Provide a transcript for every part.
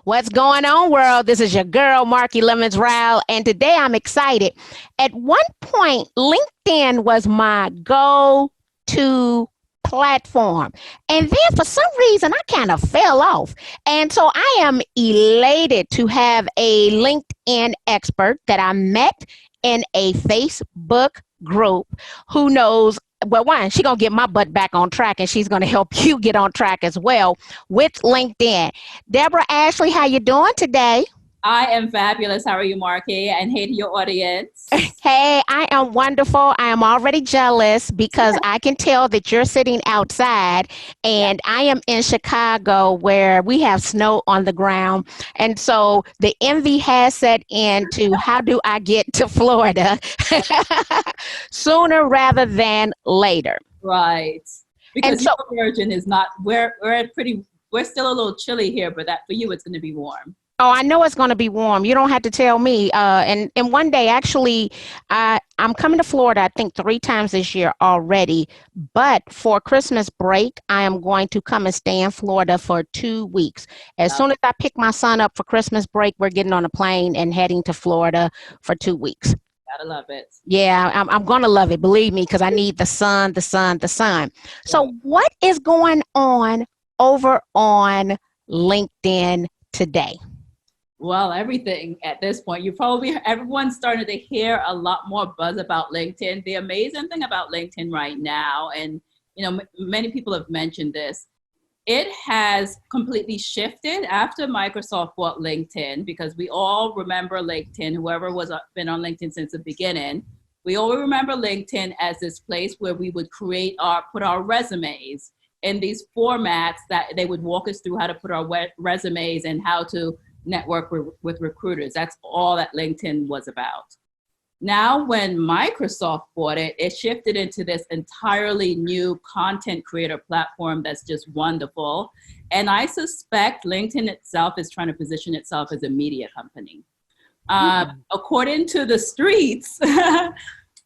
What's going on, world? This is your girl, Marky Lemons-Ryhal, and today I'm excited. At one point, LinkedIn was my go-to platform. And then for some reason, I kind of fell off. And so I am elated to have a LinkedIn expert that I met in a Facebook group who knows, well, one, she's going to get my butt back on track, and she's going to help you get on track as well with LinkedIn. Deborah, Ashley, how you doing today? I am fabulous. How are you, Marky? And hey to your audience. Hey, I am wonderful. I am already jealous because I can tell that you're sitting outside and I am in Chicago where we have snow on the ground. And so the envy has set into how do I get to Florida sooner rather than later. Right. Because And so your virgin is not, we're still a little chilly here, but that for you, it's going to be warm. Oh, I know it's going to be warm. You don't have to tell me. And one day, actually, I'm coming to Florida, I think 3 times this year already. But for Christmas break, I am going to come and stay in Florida for 2 weeks. As soon as I pick my son up for Christmas break, we're getting on a plane and heading to Florida for 2 weeks. Gotta love it. Yeah, I'm going to love it. Believe me, because I need the sun, the sun, the sun. So what is going on over on LinkedIn today? Well, everything at this point. Everyone's starting to hear a lot more buzz about LinkedIn. The amazing thing about LinkedIn right now, and many people have mentioned this, it has completely shifted after Microsoft bought LinkedIn, because we all remember LinkedIn, whoever was been on LinkedIn since the beginning, we all remember LinkedIn as this place where we would put our resumes in these formats that they would walk us through how to put our resumes and how to network with recruiters. That's all that LinkedIn was about. Now, when Microsoft bought it, it shifted into this entirely new content creator platform that's just wonderful. And I suspect LinkedIn itself is trying to position itself as a media company. According to the streets,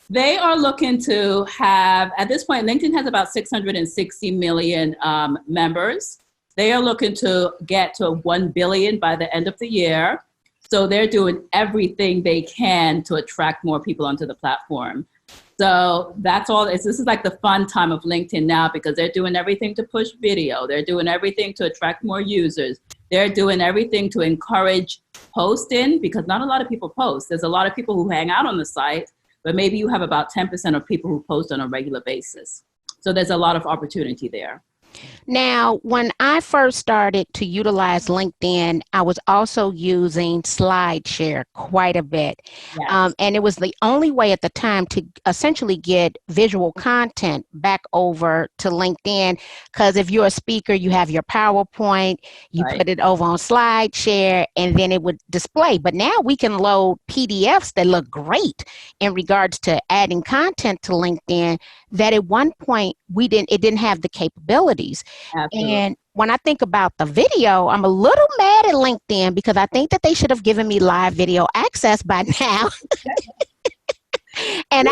they are looking to have, at this point, LinkedIn has about 660 million members. They are looking to get to 1 billion by the end of the year. So they're doing everything they can to attract more people onto the platform. So that's all. This is like the fun time of LinkedIn now, because they're doing everything to push video. They're doing everything to attract more users. They're doing everything to encourage posting, because not a lot of people post. There's a lot of people who hang out on the site, but maybe you have about 10% of people who post on a regular basis. So there's a lot of opportunity there. Now, when I first started to utilize LinkedIn, I was also using SlideShare quite a bit. Yes. And it was the only way at the time to essentially get visual content back over to LinkedIn. Because if you're a speaker, you have your PowerPoint, you put it over on SlideShare, and then it would display. But now we can load PDFs that look great in regards to adding content to LinkedIn that at one point it didn't have the capabilities. Absolutely. And when I think about the video, I'm a little mad at LinkedIn because I think that they should have given me live video access by now. And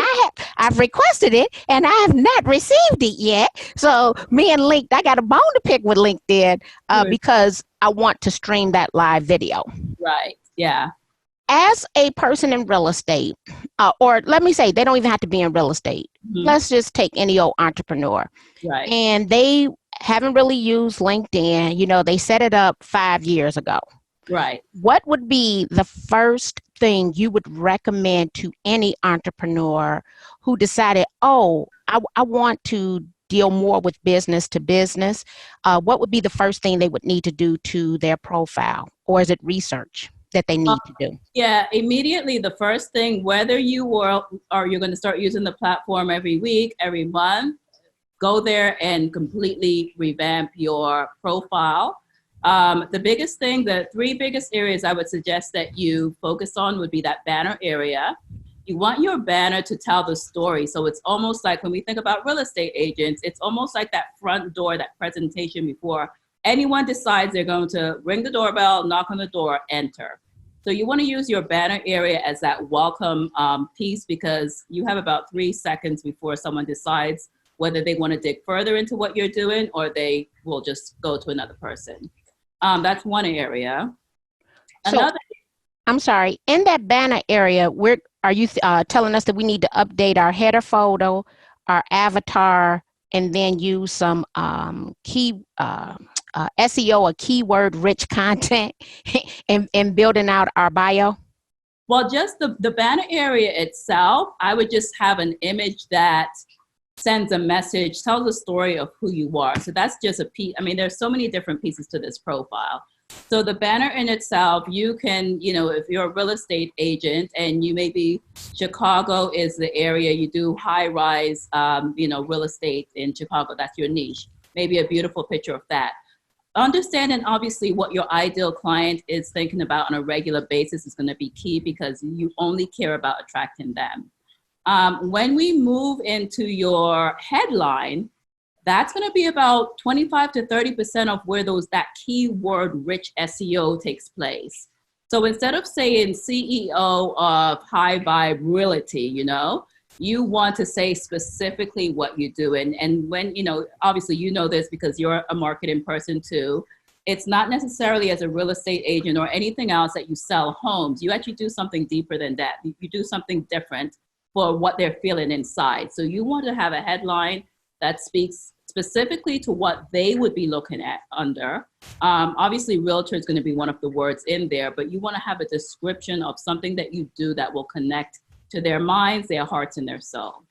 I've requested it and I have not received it yet. So me and I got a bone to pick with LinkedIn because I want to stream that live video. Right. Yeah. As a person in real estate, or let me say, they don't even have to be in real estate. Let's just take any old entrepreneur. Right. And they haven't really used LinkedIn. They set it up 5 years ago. Right. What would be the first thing you would recommend to any entrepreneur who decided, oh, I want to deal more with business to business? What would be the first thing they would need to do to their profile? Or is it research that they need to do? Yeah, immediately the first thing, whether you're going to start using the platform every week, every month, go there and completely revamp your profile. The biggest thing, the 3 biggest areas I would suggest that you focus on would be that banner area. You want your banner to tell the story. So it's almost like when we think about real estate agents, it's almost like that front door, that presentation before anyone decides they're going to ring the doorbell, knock on the door, enter. So you want to use your banner area as that welcome piece, because you have about 3 seconds before someone decides whether they want to dig further into what you're doing or they will just go to another person. That's one area. So Another, I'm sorry, in that banner area, are you telling us that we need to update our header photo, our avatar, and then use some SEO or keyword rich content in building out our bio? well, just the banner area itself, I would just have an image that sends a message, tells a story of who you are. So that's just a piece. I mean, there's so many different pieces to this profile. So the banner in itself, you can, if you're a real estate agent and you maybe Chicago is the area you do high rise, real estate in Chicago, that's your niche. Maybe a beautiful picture of that. Understanding obviously what your ideal client is thinking about on a regular basis is going to be key because you only care about attracting them. When we move into your headline, that's going to be about 25 to 30% of where that keyword rich SEO takes place. So instead of saying CEO of High Vibe Realty, you want to say specifically what you do. And when, obviously this because you're a marketing person too. It's not necessarily as a real estate agent or anything else that you sell homes. You actually do something deeper than that. You do something different for what they're feeling inside. So you want to have a headline that speaks specifically to what they would be looking at under. Obviously, realtor is going to be one of the words in there, but you want to have a description of something that you do that will connect to their minds, their hearts, and their soul.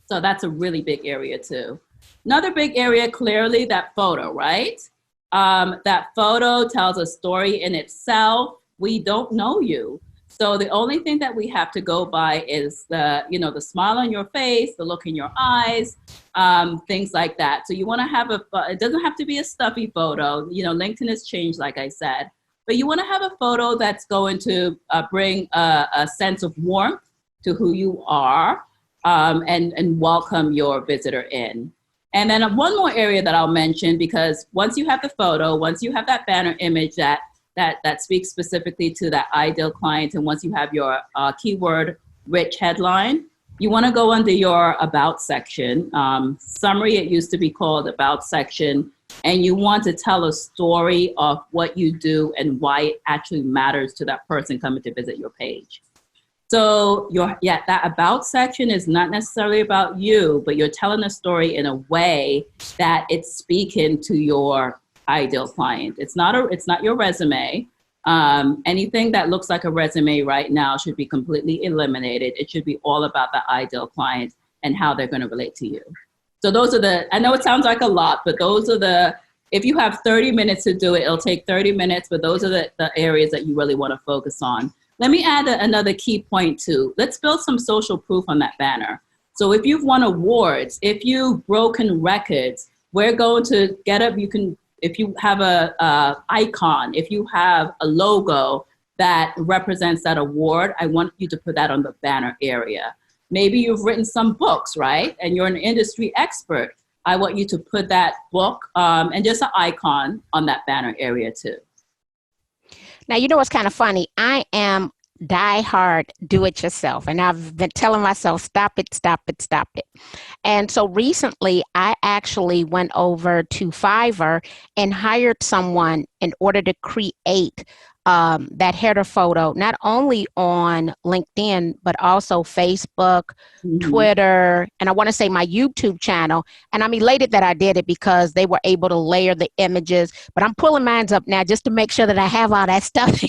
So that's a really big area too. Another big area, clearly that photo, right? That photo tells a story in itself. We don't know you. So the only thing that we have to go by is the smile on your face, the look in your eyes, things like that. So you want to have it doesn't have to be a stuffy photo. LinkedIn has changed, like I said, but you want to have a photo that's going to bring a sense of warmth to who you are and welcome your visitor in. And then one more area that I'll mention, because once you have the photo, once you have that banner image that speaks specifically to that ideal client, and once you have your keyword rich headline, you want to go under your about section. Summary, it used to be called about section, and you want to tell a story of what you do and why it actually matters to that person coming to visit your page. So that about section is not necessarily about you, but you're telling a story in a way that it's speaking to your ideal client. It's not your resume. Anything that looks like a resume right now should be completely eliminated. It should be all about the ideal client and how they're going to relate to you. So those are I know it sounds like a lot, but those are if you have 30 minutes to do it, it'll take 30 minutes, but those are the areas that you really want to focus on. Let me add another key point too. Let's build some social proof on that banner. So if you've won awards, if you've broken records, we're going to get up, if you have a icon, if you have a logo that represents that award, I want you to put that on the banner area. Maybe you've written some books, right? And you're an industry expert. I want you to put that book and just an icon on that banner area too. Now, what's kind of funny? I am diehard do-it-yourself, and I've been telling myself, stop it, stop it, stop it. And so recently, I actually went over to Fiverr and hired someone in order to create that header photo, not only on LinkedIn, but also Facebook, Twitter, and I want to say my YouTube channel. And I'm elated that I did it because they were able to layer the images, but I'm pulling mine up now just to make sure that I have all that stuff,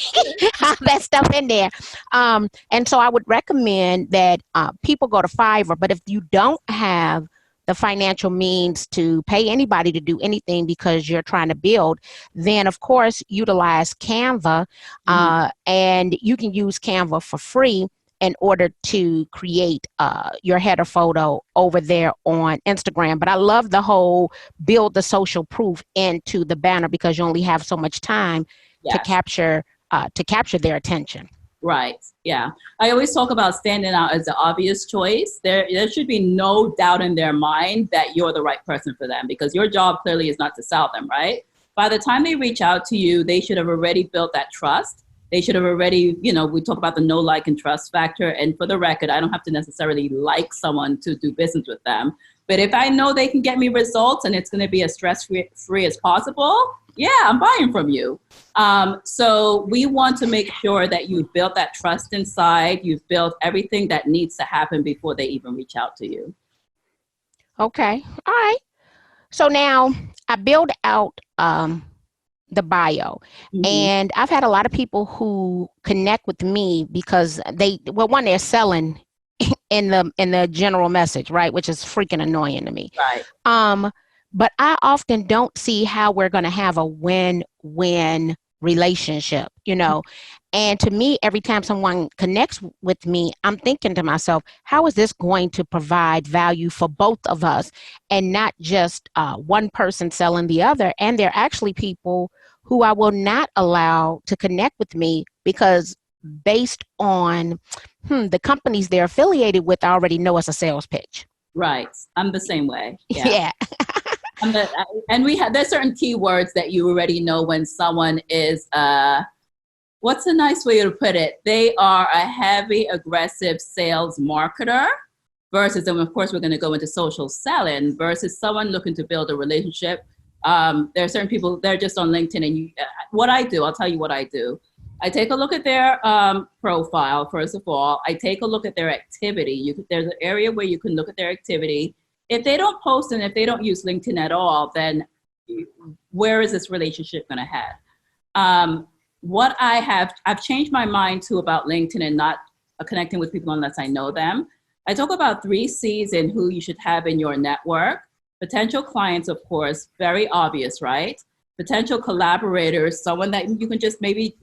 in there. And so I would recommend that people go to Fiverr, but if you don't have the financial means to pay anybody to do anything because you're trying to build, then of course utilize Canva, and you can use Canva for free in order to create your header photo over there on Instagram. But I love the whole build the social proof into the banner because you only have so much time to capture their attention. Right. Yeah. I always talk about standing out as the obvious choice. There should be no doubt in their mind that you're the right person for them because your job clearly is not to sell them, right? By the time they reach out to you, they should have already built that trust. They should have already, we talk about the know, like, and trust factor. And for the record, I don't have to necessarily like someone to do business with them. But if I know they can get me results and it's going to be as stress-free as possible, yeah, I'm buying from you. So we want to make sure that you've built that trust inside. You've built everything that needs to happen before they even reach out to you. Okay. All right. So now I build out the bio, and I've had a lot of people who connect with me because one, they're selling in the general message, right? Which is freaking annoying to me. Right. But I often don't see how we're going to have a win-win relationship, And to me, every time someone connects with me, I'm thinking to myself, how is this going to provide value for both of us and not just one person selling the other? And they're actually people who I will not allow to connect with me because based on the companies they're affiliated with, I already know it's a sales pitch. Right. I'm the same way. Yeah. And there's certain keywords that you already know when someone is, what's a nice way to put it? They are a heavy, aggressive sales marketer versus, and of course, we're going to go into social selling versus someone looking to build a relationship. There are certain people, they're just on LinkedIn. And I'll tell you what I do. I take a look at their profile, first of all. I take a look at their activity. There's an area where you can look at their activity. If they don't post and if they don't use LinkedIn at all, then where is this relationship going to head? I've changed my mind too about LinkedIn and not connecting with people unless I know them. I talk about 3 C's in who you should have in your network. Potential clients, of course, very obvious, right? Potential collaborators, someone that you can just maybe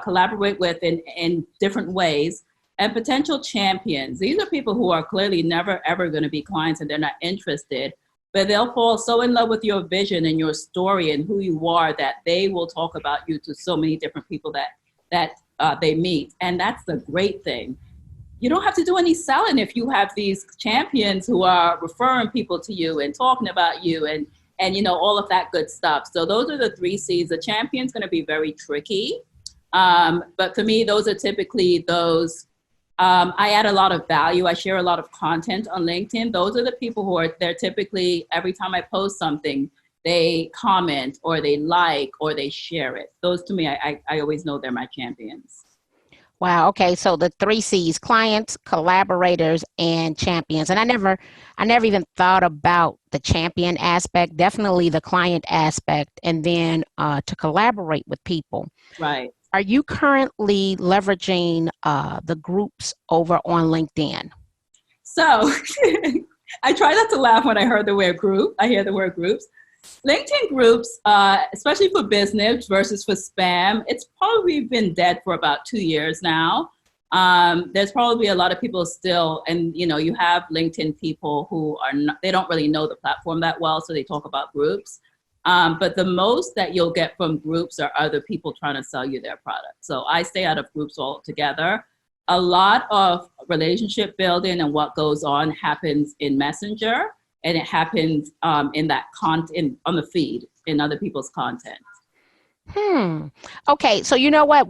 collaborate with in different ways. And potential champions. These are people who are clearly never, ever going to be clients and they're not interested, but they'll fall so in love with your vision and your story and who you are that they will talk about you to so many different people that they meet. And that's the great thing. You don't have to do any selling if you have these champions who are referring people to you and talking about you and all of that good stuff. So those are the 3 C's. The champion's going to be very tricky. But for me, those are typically those. I add a lot of value. I share a lot of content on LinkedIn. Those are the people they're typically, every time I post something, they comment or they like or they share it. Those to me, I always know they're my champions. Wow. Okay. So the 3 C's: clients, collaborators, and champions. And I never even thought about the champion aspect, definitely the client aspect, and then to collaborate with people. Right. Are you currently leveraging the groups over on LinkedIn? So I try not to laugh when I hear the word group. LinkedIn groups, especially for business versus for spam, it's probably been dead for about 2 years now. There's probably a lot of people still, and you have LinkedIn people who they don't really know the platform that well, so they talk about groups. But the most that you'll get from groups are other people trying to sell you their product. So I stay out of groups altogether. A lot of relationship building and what goes on happens in Messenger, and it happens in that content on the feed in other people's content. Okay, so you know what?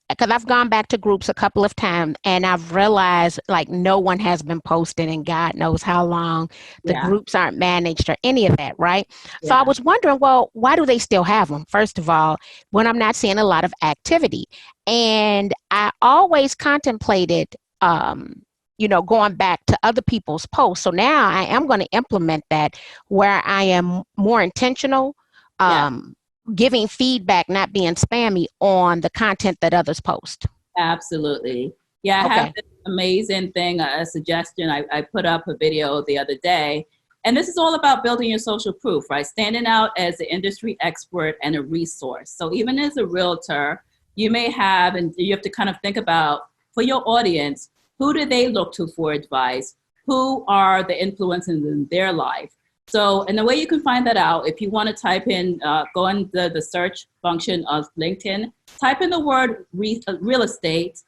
Because I've gone back to groups a couple of times and I've realized like no one has been posting and God knows how long. The groups aren't managed or any of that, right? Yeah. So I was wondering, well, why do they still have them? First of all, when I'm not seeing a lot of activity. And I always contemplated, going back to other people's posts. So now I am going to implement that where I am more intentional. Giving feedback, not being spammy on the content that others post. Absolutely. Yeah, I have this amazing thing, a suggestion. I put up a video the other day, and this is all about building your social proof, right? Standing out as an industry expert and a resource. So even as a realtor, you may have, and you have to kind of think about, for your audience, who do they look to for advice? Who are the influences in their life? So, and the way you can find that out, if you want to type in, go in the search function of LinkedIn, type in the word real estate,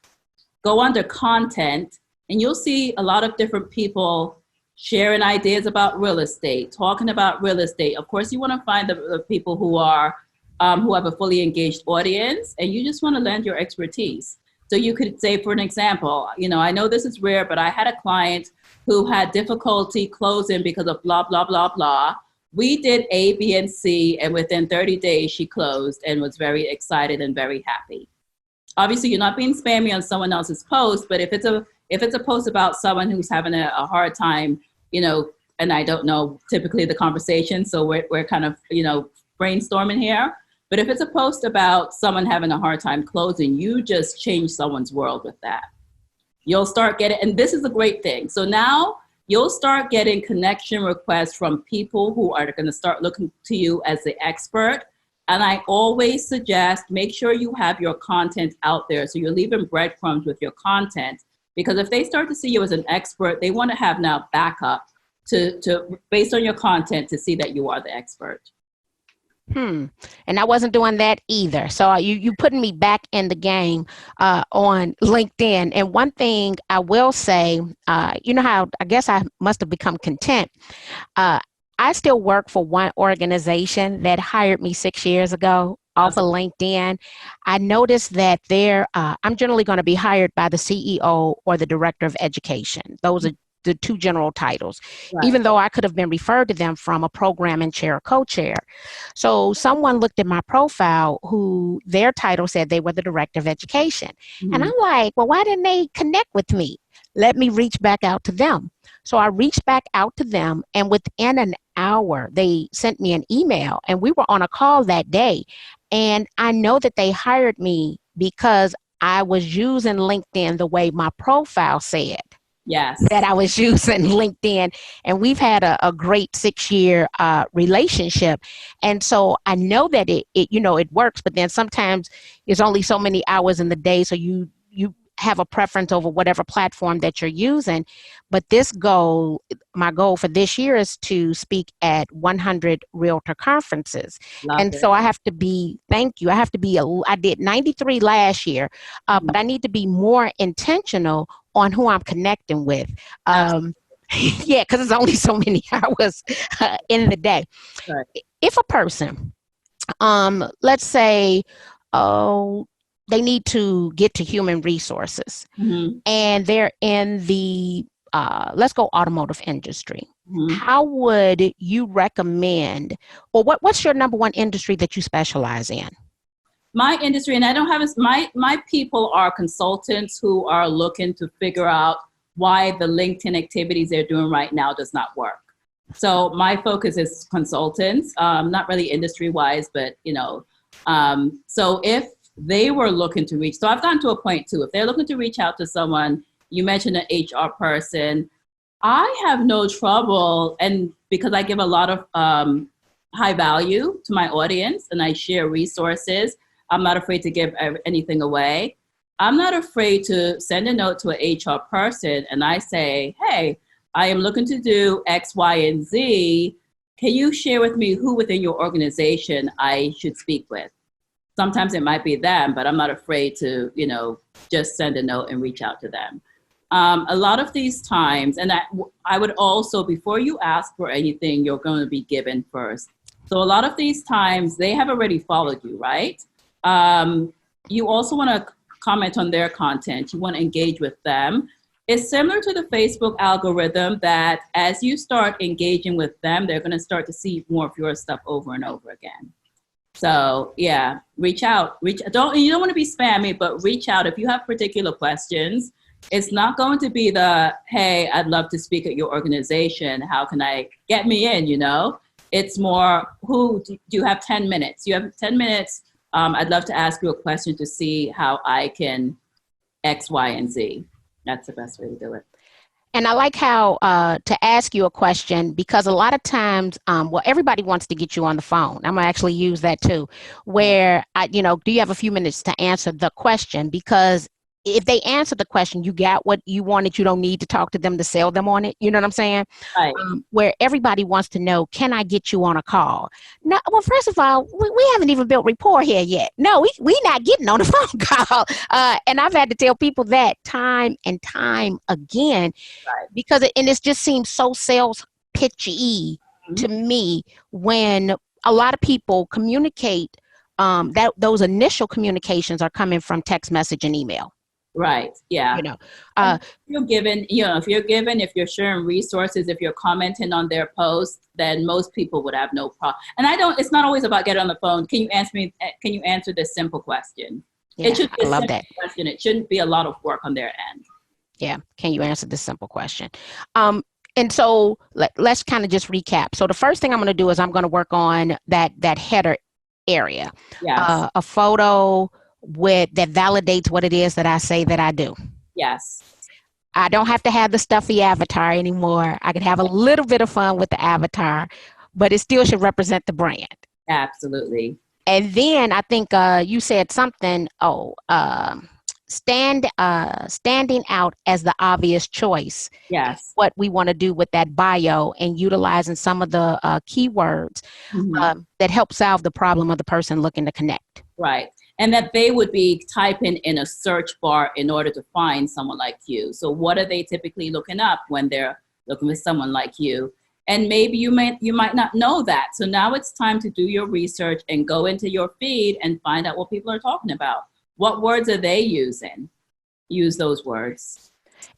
go under content, and you'll see a lot of different people sharing ideas about real estate, talking about real estate. Of course, you want to find the people who have a fully engaged audience, and you just want to lend your expertise. So you could say, for an example, I know this is rare, but I had a client who had difficulty closing because of blah, blah, blah, blah. We did A, B, and C, and within 30 days, she closed and was very excited and very happy. Obviously, you're not being spammy on someone else's post, but if it's a post about someone who's having a hard time, and I don't know typically the conversation, so we're kind of, brainstorming here. But if it's a post about someone having a hard time closing, you just change someone's world with that. You'll start getting, and this is a great thing. So now you'll start getting connection requests from people who are going to start looking to you as the expert. And I always suggest make sure you have your content out there. So you're leaving breadcrumbs with your content, because if they start to see you as an expert, they want to have now backup to based on your content to see that you are the expert. And I wasn't doing that either. So you putting me back in the game on LinkedIn. And one thing I will say, you know how I guess I must have become content. I still work for one organization that hired me 6 years ago off of LinkedIn. I noticed that I'm generally going to be hired by the CEO or the director of education. Those are the two general titles, right, even though I could have been referred to them from a programming chair or co-chair. So someone looked at my profile who their title said they were the director of education. Mm-hmm. And I'm like, well, why didn't they connect with me? Let me reach back out to them. So I reached back out to them, and within an hour, they sent me an email, and we were on a call that day. And I know that they hired me because I was using LinkedIn the way my profile said. Yes. That I was using LinkedIn, and we've had a great 6-year relationship. And so I know that it works, but then sometimes there's only so many hours in the day. So you have a preference over whatever platform that you're using. But my goal for this year is to speak at 100 realtor conferences. So I have to be, I did 93 last year, but I need to be more intentional on who I'm connecting with. Yeah, because it's only so many hours in the day. Right. If a person, let's say, they need to get to human resources, mm-hmm, and they're in the, let's go automotive industry. Mm-hmm. How would you recommend, or what's your number one industry that you specialize in? My industry, and I don't have my people are consultants who are looking to figure out why the LinkedIn activities they're doing right now does not work. So my focus is consultants, not really industry wise, but so if they were looking to reach, so I've gotten to a point too, if they're looking to reach out to someone, you mentioned an HR person, I have no trouble, and because I give a lot of high value to my audience and I share resources, I'm not afraid to give anything away. I'm not afraid to send a note to an HR person and I say, hey, I am looking to do X, Y, and Z. Can you share with me who within your organization I should speak with? Sometimes it might be them, but I'm not afraid to, just send a note and reach out to them. A lot of these times, and I would also, before you ask for anything, you're going to be given first. So a lot of these times, they have already followed you, right? You also want to comment on their content. You want to engage with them. It's similar to the Facebook algorithm that as you start engaging with them, they're going to start to see more of your stuff over and over again. So yeah, reach out. You don't want to be spammy, but reach out if you have particular questions. It's not going to be the, hey, I'd love to speak at your organization. How can I get me in, It's more, do you have 10 minutes? You have 10 minutes. I'd love to ask you a question to see how I can X, Y, and Z. That's the best way to do it. And I like how to ask you a question, because a lot of times, everybody wants to get you on the phone. I'm going to actually use that too, where, do you have a few minutes to answer the question? Because if they answer the question, you got what you wanted. You don't need to talk to them to sell them on it. You know what I'm saying? Right. Where everybody wants to know, can I get you on a call? Now, well, first of all, we haven't even built rapport here yet. No, we not getting on a phone call. And I've had to tell people that time and time again, right, because it just seems so sales pitchy, mm-hmm, to me when a lot of people communicate, that those initial communications are coming from text message and email. Right. Yeah. You know, And uh, if you're given, if you're sharing resources, if you're commenting on their posts, then most people would have no problem. And it's not always about getting on the phone. Can you answer this simple question? It yeah, should I be a love simple that. question. It shouldn't be a lot of work on their end. Yeah. Can you answer this simple question? Um, and so let's kind of just recap. So the first thing I'm going to do is I'm going to work on that header area, Yes. a photo with that validates what it is that I say that I do. Yes. I don't have to have the stuffy avatar anymore. I can have a little bit of fun with the avatar, but it still should represent the brand. Absolutely. And then I think you said something. Standing out as the obvious choice. Yes. What we want to do with that bio and utilizing some of the keywords Mm-hmm. that help solve the problem of the person looking to connect. Right. And that they would be typing in a search bar in order to find someone like you. So what are they typically looking up when they're looking for someone like you? And maybe you might not know that. So now it's time to do your research and go into your feed and find out what people are talking about. What words are they using? Use those words.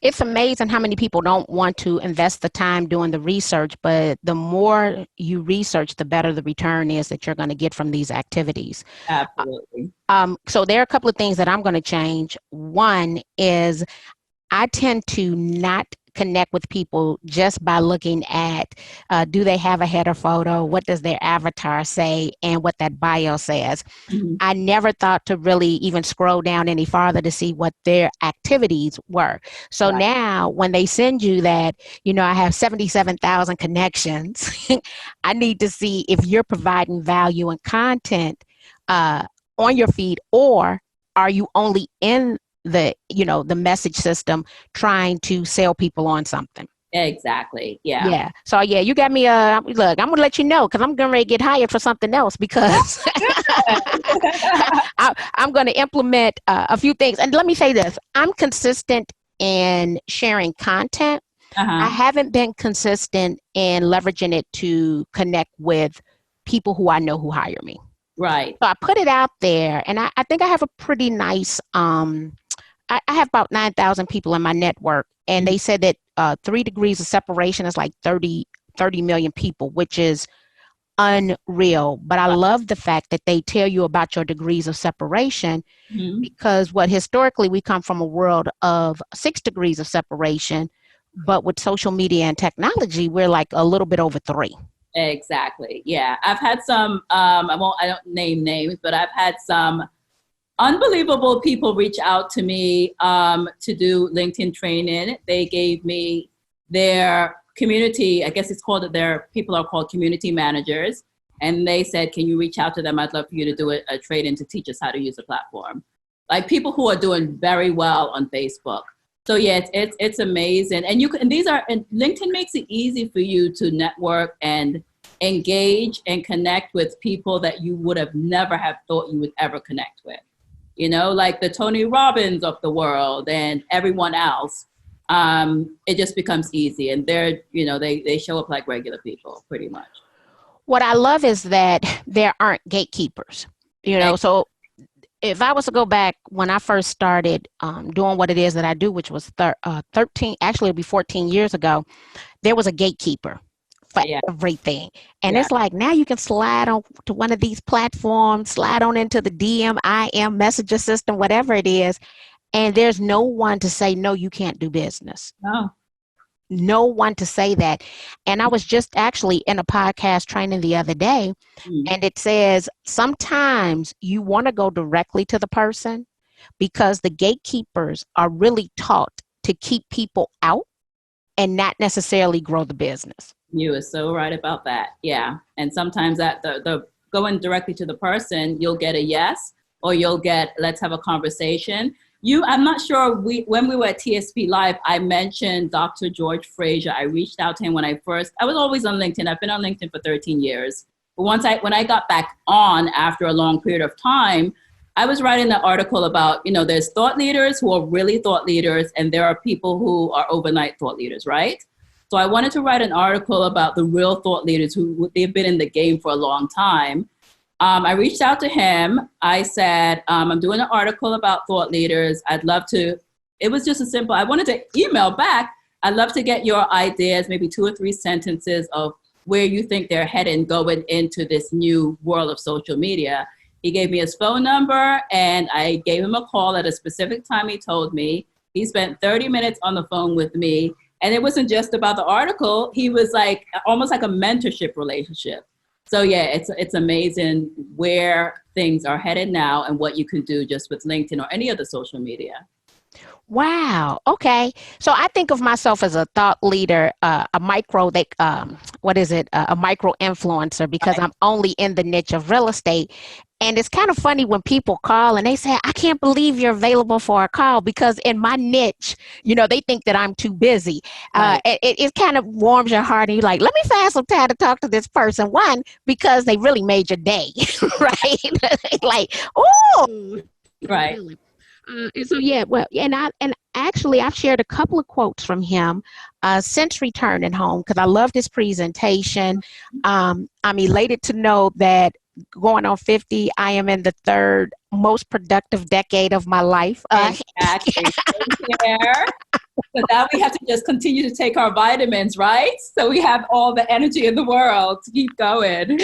It's amazing how many people don't want to invest the time doing the research, but the more you research, the better the return is that you're going to get from these activities. Absolutely. So there are a couple of things that I'm going to change. One is I tend to not connect with people just by looking at do they have a header photo, what does their avatar say, and what that bio says. Mm-hmm. I never thought to really even scroll down any farther to see what their activities were. So Right. now when they send you that, I have 77,000 connections, I need to see if you're providing value and content on your feed, or are you only in the message system trying to sell people on something. Exactly. Yeah. Yeah. So yeah, you got me. Look, I'm gonna let you know because I'm getting ready to get hired for something else because I'm going to implement a few things. And let me say this: I'm consistent in sharing content. I Uh-huh. haven't been consistent in leveraging it to connect with people who I know who hire me. Right. So I put it out there, and I think I have a pretty nice. I have about 9,000 people in my network, and they said that 3 degrees of separation is like 30 million people, which is unreal. But I love the fact that they tell you about your degrees of separation, Mm-hmm. because what historically we come from a world of 6 degrees of separation, but with social media and technology, we're like a little bit over 3. Exactly. Yeah. I've had some, I don't name names, but I've had some unbelievable people reach out to me to do LinkedIn training. They gave me their community, I guess it's called, their people are called community managers. And they said, can you reach out to them? I'd love for you to do a training to teach us how to use the platform. Like people who are doing very well on Facebook. So yeah, it's amazing. And LinkedIn makes it easy for you to network and engage and connect with people that you would have never have thought you would ever connect with. Like the Tony Robbins of the world and everyone else. It just becomes easy, and they show up like regular people pretty much. What I love is that there aren't gatekeepers, so if I was to go back when I first started doing what it is that I do, which was 13, actually it'll be 14 years ago, there was a gatekeeper for everything. And it's like, now you can slide on to one of these platforms, slide on into the DM, IM messenger system, whatever it is. And there's no one to say, no, you can't do business. No one to say that. And I was just actually in a podcast training the other day, and it says sometimes you want to go directly to the person because the gatekeepers are really taught to keep people out and not necessarily grow the business. You are so right about that. Yeah. And sometimes that the going directly to the person, you'll get a yes, or you'll get, let's have a conversation. I'm not sure, when we were at TSP Live, I mentioned Dr. George Fraser. I reached out to him I was always on LinkedIn. I've been on LinkedIn for 13 years. But when I got back on after a long period of time, I was writing an article about, there's thought leaders who are really thought leaders, and there are people who are overnight thought leaders, right? So I wanted to write an article about the real thought leaders they've been in the game for a long time. I reached out to him. I said, I'm doing an article about thought leaders. I'd love to, it was just a simple, I wanted to email back. I'd love to get your ideas, maybe 2 or 3 sentences of where you think they're heading going into this new world of social media. He gave me his phone number and I gave him a call at a specific time he told me. He spent 30 minutes on the phone with me. And it wasn't just about the article. He was like, almost like a mentorship relationship. So yeah, it's amazing where things are headed now and what you can do just with LinkedIn or any other social media. Wow. Okay. So I think of myself as a thought leader, a micro, a micro influencer, because Right. I'm only in the niche of real estate. And it's kind of funny when people call and they say, I can't believe you're available for a call, because in my niche, they think that I'm too busy. Right. It kind of warms your heart and you're like, let me find some time to talk to this person. One, because they really made your day, right? Like, oh, Right. and so yeah, well, and actually I've shared a couple of quotes from him since returning home, because I loved his presentation. I'm elated to know that going on 50, I am in the 3rd most productive decade of my life. Exactly. Same here. So now we have to just continue to take our vitamins, right? So we have all the energy in the world to keep going.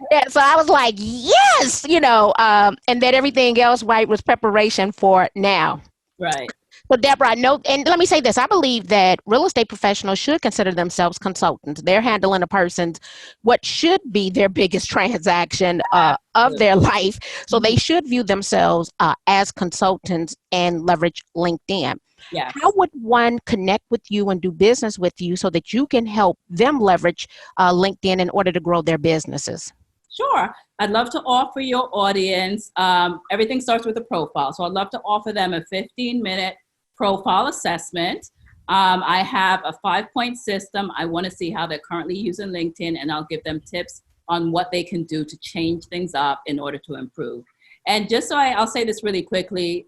Yeah, so I was like, yes, and then everything else, right, was preparation for now. Right. So, Deborah, I know, and let me say this, I believe that real estate professionals should consider themselves consultants. They're handling a person's, what should be their biggest transaction of their life. So they should view themselves as consultants and leverage LinkedIn. Yes. How would one connect with you and do business with you so that you can help them leverage LinkedIn in order to grow their businesses? Sure. I'd love to offer your audience, everything starts with a profile. So I'd love to offer them a 15-minute profile assessment. I have a 5-point system. I want to see how they're currently using LinkedIn, and I'll give them tips on what they can do to change things up in order to improve. And just so I'll say this really quickly,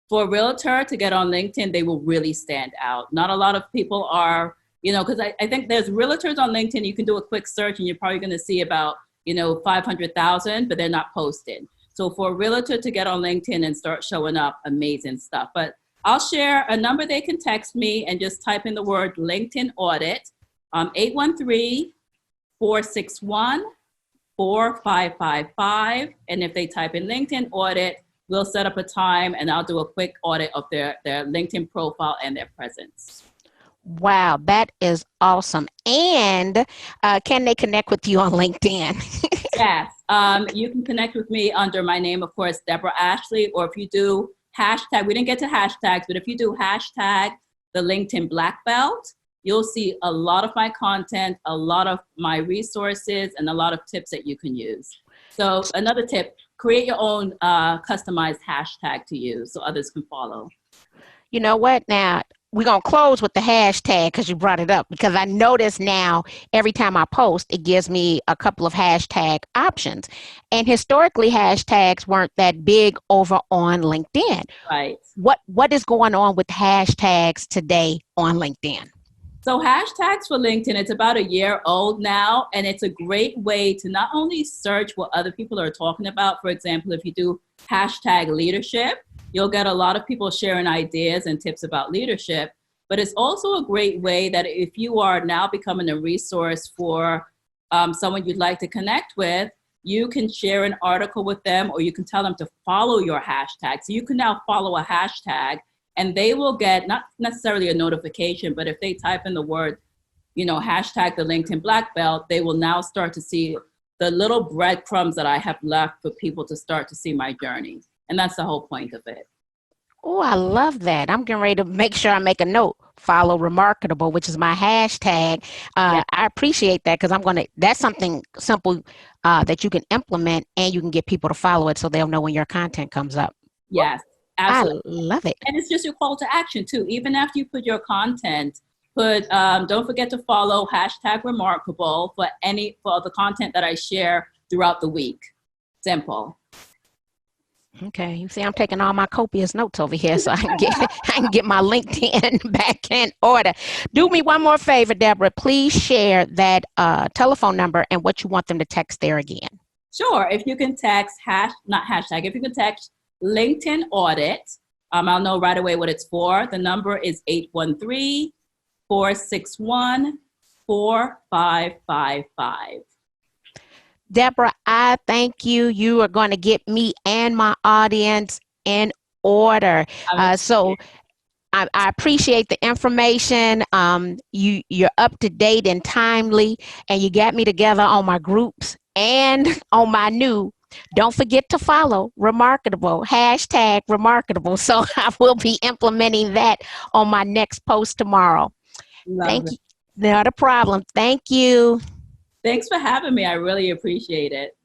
for a realtor to get on LinkedIn, they will really stand out. Not a lot of people are, because I think there's realtors on LinkedIn, you can do a quick search and you're probably going to see about 500,000, but they're not posted. So for a realtor to get on LinkedIn and start showing up, amazing stuff. But I'll share a number they can text me and just type in the word LinkedIn audit, 813-461-4555. And if they type in LinkedIn audit, we'll set up a time and I'll do a quick audit of their LinkedIn profile and their presence. Wow, that is awesome. And can they connect with you on LinkedIn? Yes, you can connect with me under my name, of course, Deborah Ashley, or if you do hashtag, we didn't get to hashtags, but if you do hashtag the LinkedIn Black Belt, you'll see a lot of my content, a lot of my resources, and a lot of tips that you can use. So another tip, create your own customized hashtag to use so others can follow. You know what? Now, we're going to close with the hashtag because you brought it up, because I notice now every time I post, it gives me a couple of hashtag options. And historically, hashtags weren't that big over on LinkedIn. Right. What is going on with hashtags today on LinkedIn? So hashtags for LinkedIn, it's about a year old now, and it's a great way to not only search what other people are talking about. For example, if you do hashtag leadership, you'll get a lot of people sharing ideas and tips about leadership. But it's also a great way that if you are now becoming a resource for someone you'd like to connect with, you can share an article with them, or you can tell them to follow your hashtag. So you can now follow a hashtag, and they will get not necessarily a notification, but if they type in the word, hashtag the LinkedIn Black Belt, they will now start to see the little breadcrumbs that I have left for people to start to see my journey. And that's the whole point of it. Oh, I love that. I'm getting ready to make sure I make a note. Follow Remarkable, which is my hashtag. Yeah. I appreciate that, because that's something simple that you can implement, and you can get people to follow it so they'll know when your content comes up. Yes, absolutely. I love it. And it's just your call to action too. Even after you put your content, don't forget to follow hashtag Remarkable for the content that I share throughout the week. Simple. Okay, you see, I'm taking all my copious notes over here so I can get my LinkedIn back in order. Do me one more favor, Deborah. Please share that telephone number and what you want them to text there again. Sure. If you can text not hashtag, if you can text LinkedIn audit, I'll know right away what it's for. The number is 813-461-4555. Deborah, I thank you. You are going to get me and my audience in order. So I appreciate the information. You're up to date and timely, and you got me together on my groups and on my new. Don't forget to follow Remarkable, hashtag Remarkable. So I will be implementing that on my next post tomorrow. Thank you. Not a problem. Thank you. Thanks for having me. I really appreciate it.